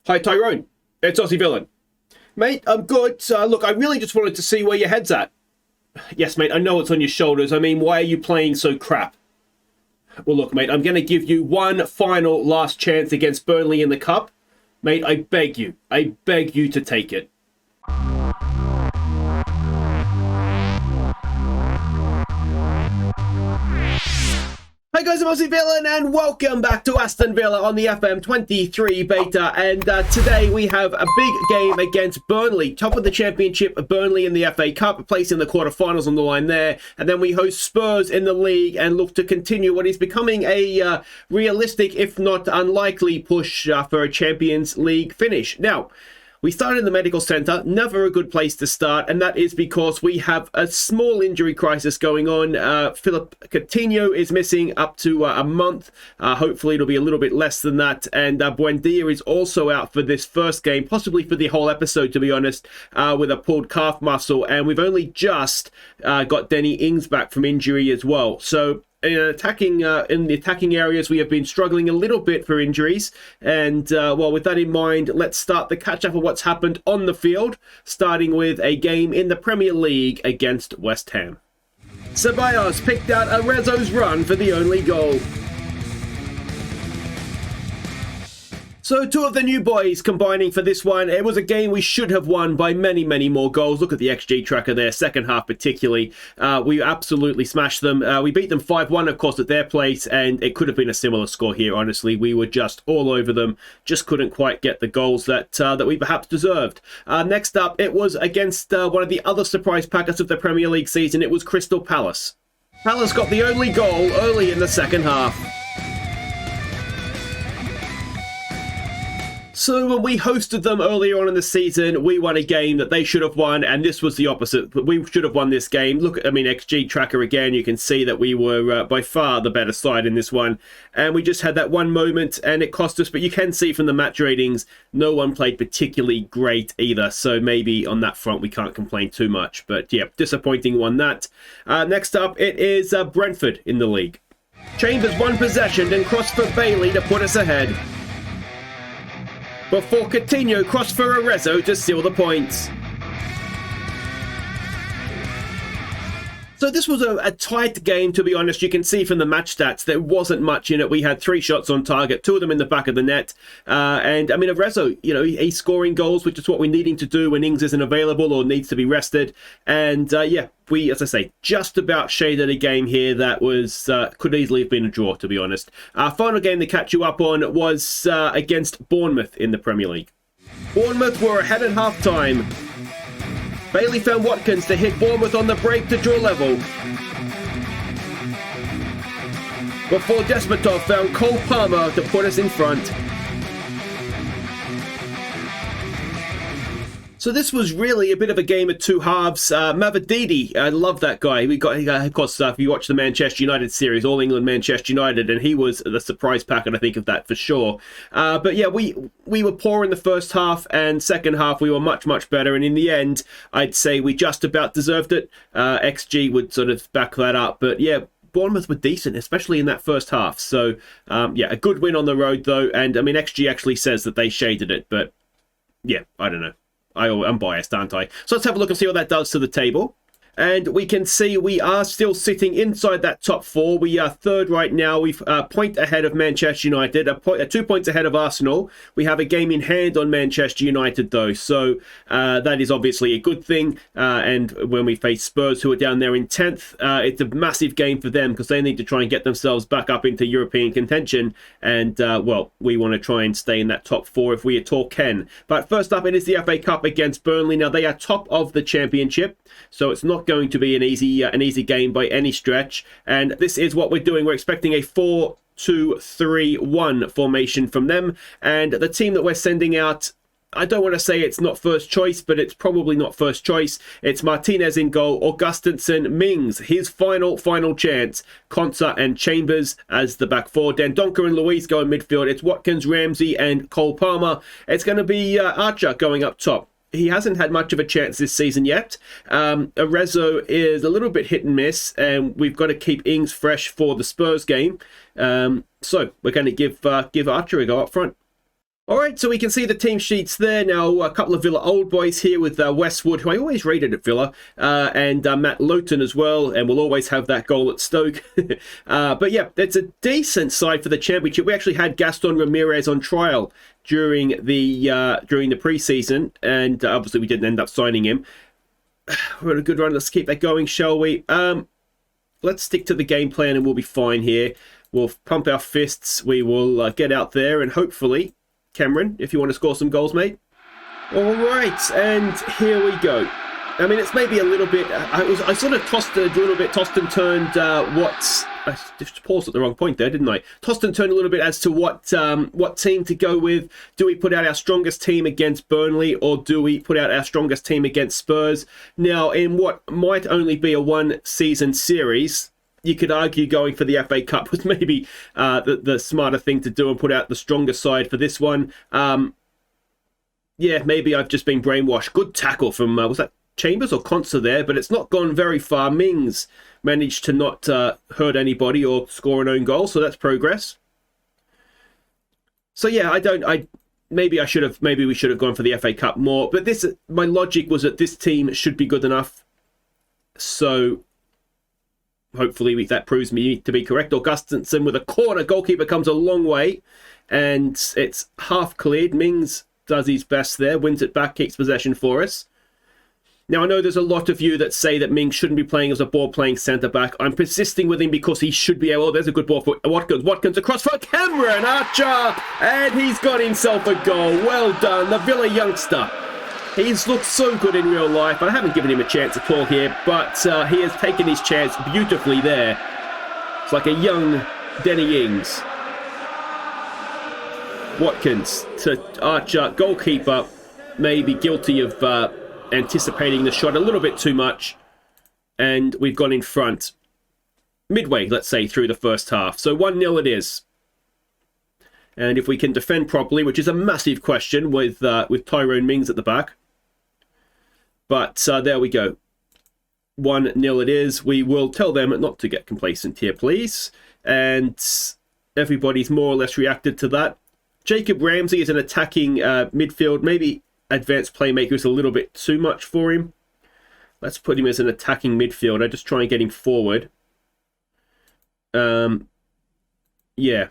Hi Tyrone, it's Aussie Villain. Mate, I'm good. Look, I really just wanted to see where your head's at. Yes, mate, I know it's on your shoulders. I mean, why are you playing so crap? Well, look, mate, I'm going to give you one final last chance against Burnley in the Cup. Mate, I beg you to take it. Hi guys, I'm Aussie Villain and welcome back to Aston Villa on the FM23 beta, and today we have a big game against Burnley, top of the championship, Burnley in the FA Cup, a place in the quarterfinals on the line there, and then we host Spurs in the league and look to continue what is becoming a realistic, if not unlikely, push for a Champions League finish. Now, we started in the medical centre, never a good place to start, and that is because we have a small injury crisis going on. Philip Coutinho is missing up to a month. Hopefully it'll be a little bit less than that. And Buendia is also out for this first game, possibly for the whole episode, to be honest, with a pulled calf muscle. And we've only just got Danny Ings back from injury as well. So in the attacking areas, we have been struggling a little bit for injuries, and well, with that in mind, let's start the catch-up of what's happened on the field, starting with a game in the Premier League against West Ham. Ceballos picked out Arezzo's run for the only goal. So two of the new boys combining for this one. It was a game we should have won by many, many more goals. Look at the XG tracker there, second half particularly. We absolutely smashed them. We beat them 5-1, of course, at their place, and it could have been a similar score here, honestly. We were just all over them, just couldn't quite get the goals that we perhaps deserved. Next up, it was against one of the other surprise packets of the Premier League season. It was Crystal Palace. Palace got the only goal early in the second half. So when we hosted them earlier on in the season, we won a game that they should have won, and this was the opposite. We should have won this game. Look, I mean, XG tracker again, you can see that we were by far the better side in this one, and we just had that one moment, and it cost us, but you can see from the match ratings, no one played particularly great either, so maybe on that front we can't complain too much, but yeah, disappointing one that. Next up, it is Brentford in the league. Chambers won possession and crossed for Bailey to put us ahead, before Coutinho crossed for Arezzo to seal the points. So this was a tight game, to be honest. You can see from the match stats there wasn't much in it. We had 3 shots on target, 2 of them in the back of the net. And I mean, Arezzo, you know, he's scoring goals, which is what we're needing to do when Ings isn't available or needs to be rested. And yeah, we, as I say, just about shaded a game here that was could easily have been a draw, to be honest. Our final game to catch you up on was against Bournemouth in the Premier League. Bournemouth were ahead at half-time. Bailey found Watkins to hit Bournemouth on the break to draw level, before Desmotov found Cole Palmer to put us in front. So this was really a bit of a game of two halves. Mavididi, I love that guy. We got, of course, if you watch the Manchester United series, All England Manchester United, and he was the surprise packet, I think, of that for sure. But yeah, we were poor in the first half, and second half we were much, much better. And in the end, I'd say we just about deserved it. XG would sort of back that up. But yeah, Bournemouth were decent, especially in that first half. So yeah, a good win on the road, though. And I mean, XG actually says that they shaded it, but yeah, I don't know. I'm biased, aren't I? So let's have a look and see what that does to the table. And we can see we are still sitting inside that top 4. We are third right now. We've a point ahead of Manchester United, 2 points ahead of Arsenal. We have a game in hand on Manchester United, though. So that is obviously a good thing. And when we face Spurs, who are down there in 10th, it's a massive game for them because they need to try and get themselves back up into European contention. And, well, we want to try and stay in that top 4 if we at all can. But first up, it is the FA Cup against Burnley. Now, they are top of the championship, so it's not going to be an easy game by any stretch, and this is what we're doing. We're expecting a 4-2-3-1 formation from them, and the team that we're sending out, I don't want to say it's not first choice, but it's probably not first choice. It's Martinez in goal, Augustinsson, Mings, his final chance, Konsa and Chambers as the back 4, Dendoncker and Luiz go in midfield. It's Watkins, Ramsey and Cole Palmer. It's going to be Archer going up top. He hasn't had much of a chance this season yet. Arezzo is a little bit hit and miss, and we've got to keep Ings fresh for the Spurs game. So we're going to give Archer a go up front. All right, so we can see the team sheets there. Now, a couple of Villa old boys here with Westwood, who I always rated at Villa, and Matt Lowton as well, and we'll always have that goal at Stoke. But yeah, it's a decent side for the Championship. We actually had Gaston Ramirez on trial during the pre-season, and obviously we didn't end up signing him. We're on a good run. Let's keep that going, shall we? Let's stick to the game plan and we'll be fine here. We'll pump our fists. We will get out there and hopefully... Cameron, if you want to score some goals, mate. All right, and here we go. I mean, it's maybe a little bit... I sort of tossed and turned I just paused at the wrong point there, didn't I? Tossed and turned a little bit as to what team to go with. Do we put out our strongest team against Burnley, or do we put out our strongest team against Spurs? Now, in what might only be a one-season series... You could argue going for the FA Cup was maybe the smarter thing to do and put out the stronger side for this one. Yeah, maybe I've just been brainwashed. Good tackle from, was that Chambers or Conser there? But it's not gone very far. Mings managed to not hurt anybody or score an own goal, so that's progress. So yeah, maybe we should have gone for the FA Cup more. But my logic was that this team should be good enough. So... hopefully that proves me to be correct. Augustinson with a corner. Goalkeeper comes a long way. And it's half cleared. Mings does his best there. Wins it back. Keeps possession for us. Now, I know there's a lot of you that say that Mings shouldn't be playing as a ball-playing centre-back. I'm persisting with him because he should be able... Oh, there's a good ball for Watkins. Watkins across for Cameron Archer. And he's got himself a goal. Well done. The Villa youngster. He's looked so good in real life. I haven't given him a chance at all here, but he has taken his chance beautifully there. It's like a young Danny Ings. Watkins to Archer. Goalkeeper may be guilty of anticipating the shot a little bit too much. And we've gone in front. Midway, let's say, through the first half. So 1-0 it is. And if we can defend properly, which is a massive question with Tyrone Mings at the back. But there we go. 1-0 it is. We will tell them not to get complacent here, please. And everybody's more or less reacted to that. Jacob Ramsey is an attacking midfield. Maybe advanced playmaker is a little bit too much for him. Let's put him as an attacking midfielder. Just try and get him forward. Yeah.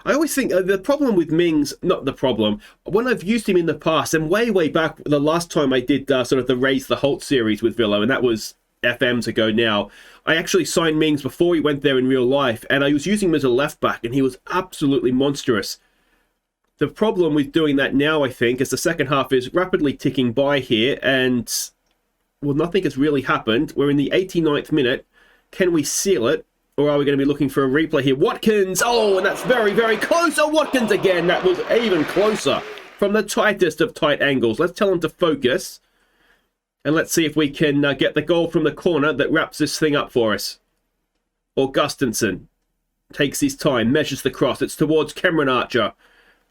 I always think the problem with Mings, not the problem, when I've used him in the past, and way back, the last time I did sort of the Raise the Holt series with Villa, and that was FMs ago now, I actually signed Mings before he went there in real life, and I was using him as a left back, and he was absolutely monstrous. The problem with doing that now, I think, is the second half is rapidly ticking by here, and, well, nothing has really happened. We're in the 89th minute. Can we seal it? Or are we going to be looking for a replay here? Watkins! Oh, and that's very, very close. Oh, Watkins again. That was even closer from the tightest of tight angles. Let's tell him to focus. And let's see if we can get the goal from the corner that wraps this thing up for us. Augustinson takes his time, measures the cross. It's towards Cameron Archer.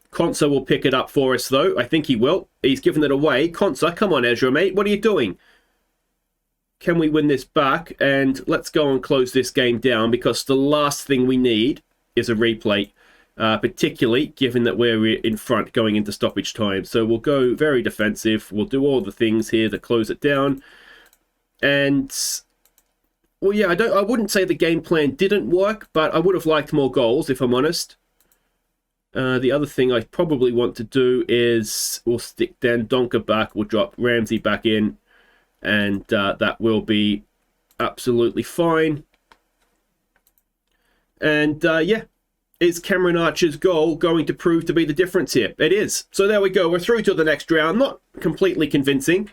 Conser will pick it up for us, though. I think he will. He's given it away. Conser, come on, Ezra, mate. What are you doing? Can we win this back? And let's go and close this game down, because the last thing we need is a replay, particularly given that we're in front going into stoppage time. So we'll go very defensive. We'll do all the things here to close it down. And, well, yeah, I wouldn't say the game plan didn't work, but I would have liked more goals, if I'm honest. The other thing I probably want to do is we'll stick Dan Donker back. We'll drop Ramsey back in. And that will be absolutely fine. And yeah, is Cameron Archer's goal going to prove to be the difference here? It is. So there we go. We're through to the next round. Not completely convincing,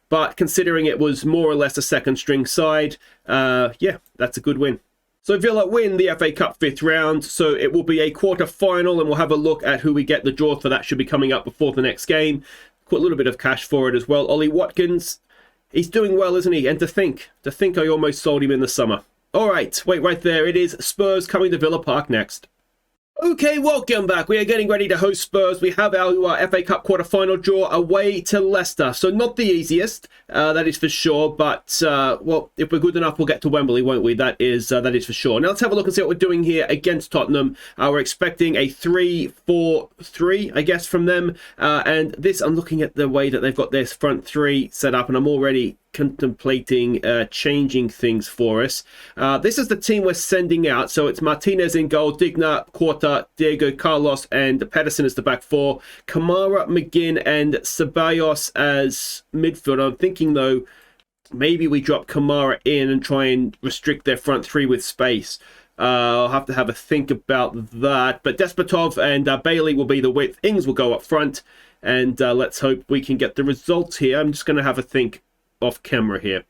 but considering it was more or less a second string side, yeah, that's a good win. So Villa win the FA Cup 5th round, so it will be a quarter-final, and we'll have a look at who we get. The draw for that should be coming up before the next game. Put a little bit of cash for it as well. Ollie Watkins... He's doing well, isn't he? And to think I almost sold him in the summer. All right, wait right there. It is Spurs coming to Villa Park next. Okay, welcome back. We are getting ready to host Spurs. We have our FA Cup quarter-final draw away to Leicester. So not the easiest, that is for sure. But, well, if we're good enough, we'll get to Wembley, won't we? That is for sure. Now let's have a look and see what we're doing here against Tottenham. We're expecting a 3-4-3, I guess, from them. And this, I'm looking at the way that they've got their front three set up, and I'm already contemplating changing things for us. This is the team we're sending out. So it's Martinez in goal, Digna, Quarta, Diego Carlos, and Pedersen as the back four. Kamara, McGinn, and Ceballos as midfield. I'm thinking, though, maybe we drop Kamara in and try and restrict their front three with space. I'll have to have a think about that. But Despotov and Bailey will be the width. Ings will go up front. And let's hope we can get the results here. I'm just going to have a think off camera here.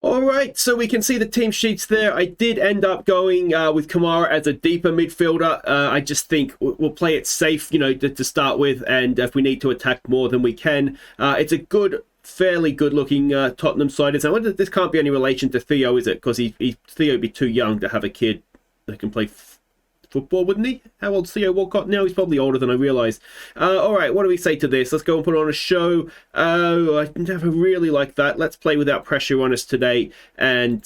All right, so we can see the team sheets there. I did end up going with Kamara as a deeper midfielder. I just think we'll play it safe, you know, to start with, and if we need to attack more, then we can. It's a good, fairly good-looking Tottenham side. I wonder if this can't be any relation to Theo, is it? Because Theo would be too young to have a kid that can play football, wouldn't he? How old's Theo Walcott now? He's probably older than I realised. All right, what do we say to this? Let's go and put on a show. I never really like that. Let's play without pressure on us today. And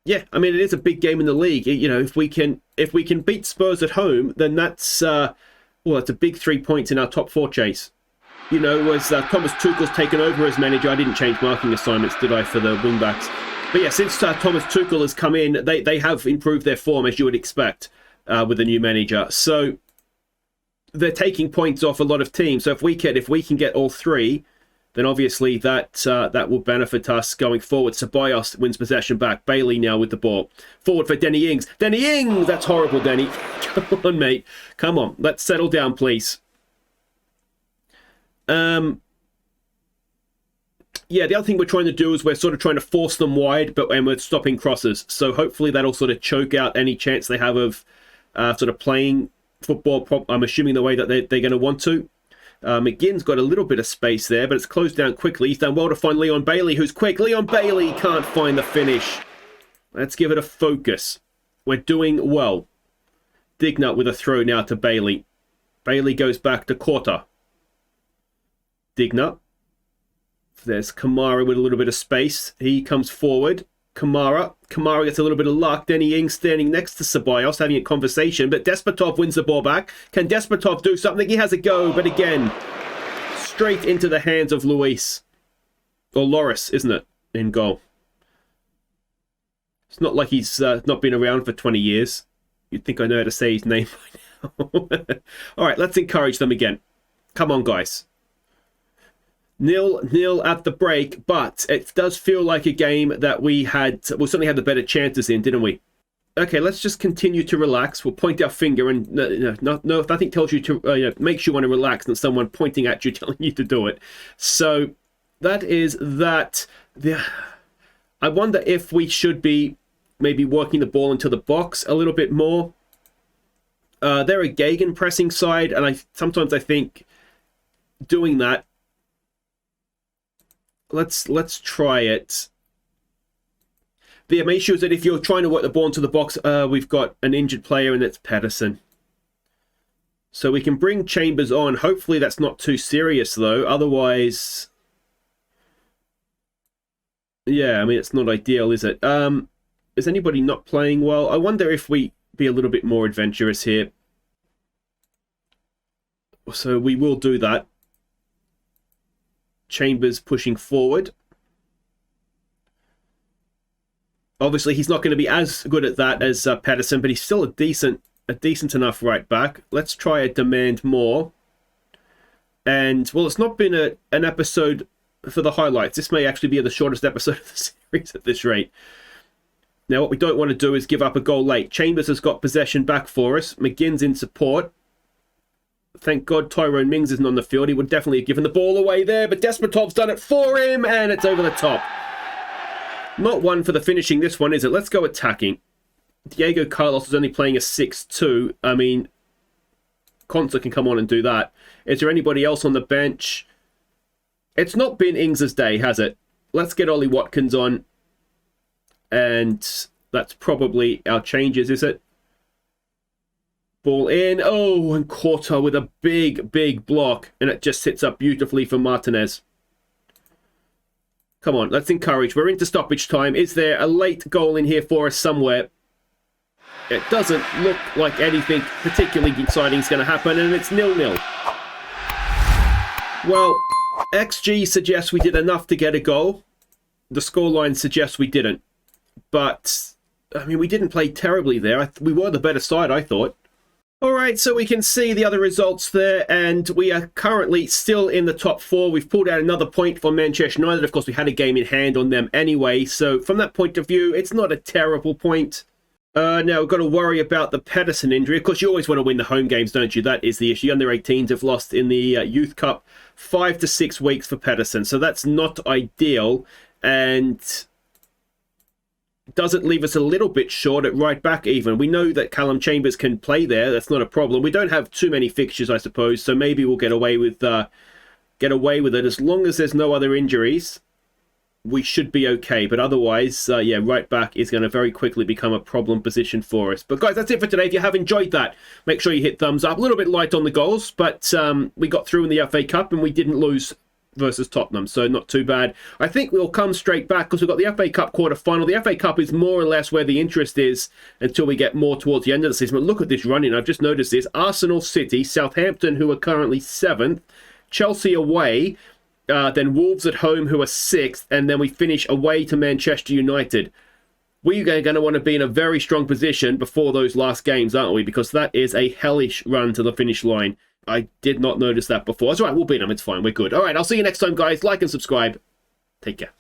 yeah, I mean, it is a big game in the league. You know, if we can beat Spurs at home, then that's well, that's a big 3 points in our top four chase. You know, as Thomas Tuchel's taken over as manager, I didn't change marking assignments, did I, for the wingbacks? But yeah, since Thomas Tuchel has come in, they have improved their form, as you would expect. With a new manager, so they're taking points off a lot of teams. So if we can get all three, then obviously that will benefit us going forward. Ceballos wins possession back. Bailey now with the ball forward for Danny Ings. Danny Ings, that's horrible, Danny. Come on, mate. Come on, let's settle down, please. Yeah, the other thing we're trying to do is we're sort of trying to force them wide, and we're stopping crosses. So hopefully that'll sort of choke out any chance they have of sort of playing football, I'm assuming the way that they're going to want to. McGinn's got a little bit of space there, but it's closed down quickly. He's done well to find Leon Bailey, who's quick. Leon Bailey can't find the finish. Let's give it a focus. We're doing well. Dignut with a throw now to Bailey. Bailey goes back to Quarta. Dignut. There's Kamara with a little bit of space. He comes forward. Kamara gets a little bit of luck. Danny Ings standing next to Ceballos having a conversation, but Despotov wins the ball back. Can Despotov do something? He has a go, but again, straight into the hands of Luis. Or Loris, isn't it? In goal. It's not like he's not been around for 20 years. You'd think I know how to say his name by now. All right, let's encourage them again. Come on, guys. 0-0 at the break, but it does feel like a game that we certainly had the better chances in, didn't we? Okay, let's just continue to relax. We'll point our finger, and no, if nothing tells you to makes you want to relax than someone pointing at you telling you to do it. So that is that. I wonder if we should be maybe working the ball into the box a little bit more. They're a gegenpressing side, and sometimes I think doing that. Let's try it. The issue is that if you're trying to work the ball into the box, we've got an injured player, and it's Pedersen. So we can bring Chambers on. Hopefully that's not too serious, though. Otherwise, yeah, I mean, it's not ideal, is it? Is anybody not playing well? I wonder if we be a little bit more adventurous here. So we will do that. Chambers pushing forward. Obviously, he's not going to be as good at that as Pedersen, but he's still a decent enough right back. Let's try a demand more. And, well, it's not been an episode for the highlights. This may actually be the shortest episode of the series at this rate. Now, what we don't want to do is give up a goal late. Chambers has got possession back for us. McGinn's in support. Thank God Tyrone Mings isn't on the field. He would definitely have given the ball away there, but Despotov's done it for him, and it's over the top. Not one for the finishing, this one, is it? Let's go attacking. Diego Carlos is only playing a 6-2. I mean, Konsa can come on and do that. Is there anybody else on the bench? It's not been Ings' day, has it? Let's get Ollie Watkins on. And that's probably our changes, is it? Ball in. Oh, and Corta with a big block. And it just sits up beautifully for Martinez. Come on, let's encourage. We're into stoppage time. Is there a late goal in here for us somewhere? It doesn't look like anything particularly exciting is going to happen, and it's 0-0. Well, XG suggests we did enough to get a goal. The scoreline suggests we didn't. But, I mean, we didn't play terribly there. We were the better side, I thought. Alright, so we can see the other results there, and we are currently still in the top 4. We've pulled out another point for Manchester United. Of course, we had a game in hand on them anyway, so from that point of view, it's not a terrible point. Now, we've got to worry about the Pedersen injury. Of course, you always want to win the home games, don't you? That is the issue. Under-18s have lost in the Youth Cup 5 to 6 weeks for Pedersen, so that's not ideal, and does it leave us a little bit short at right back even? We know that Callum Chambers can play there. That's not a problem. We don't have too many fixtures, I suppose, so maybe we'll get away with it. As long as there's no other injuries, we should be okay. But otherwise, yeah, right back is going to very quickly become a problem position for us. But guys, that's it for today. If you have enjoyed that, make sure you hit thumbs up. A little bit light on the goals, but we got through in the FA Cup and we didn't lose versus Tottenham, so not too bad. I think we'll come straight back because we've got the FA Cup quarter-final. The FA Cup is more or less where the interest is until we get more towards the end of the season. But look at this run-in. I've just noticed this. Arsenal, City, Southampton, who are currently 7th, Chelsea away, then Wolves at home, who are 6th, and then we finish away to Manchester United. We are going to want to be in a very strong position before those last games, aren't we? Because that is a hellish run to the finish line. I did not notice that before. That's all right, we'll beat them. It's fine. We're good. All right, I'll see you next time, guys. Like and subscribe. Take care.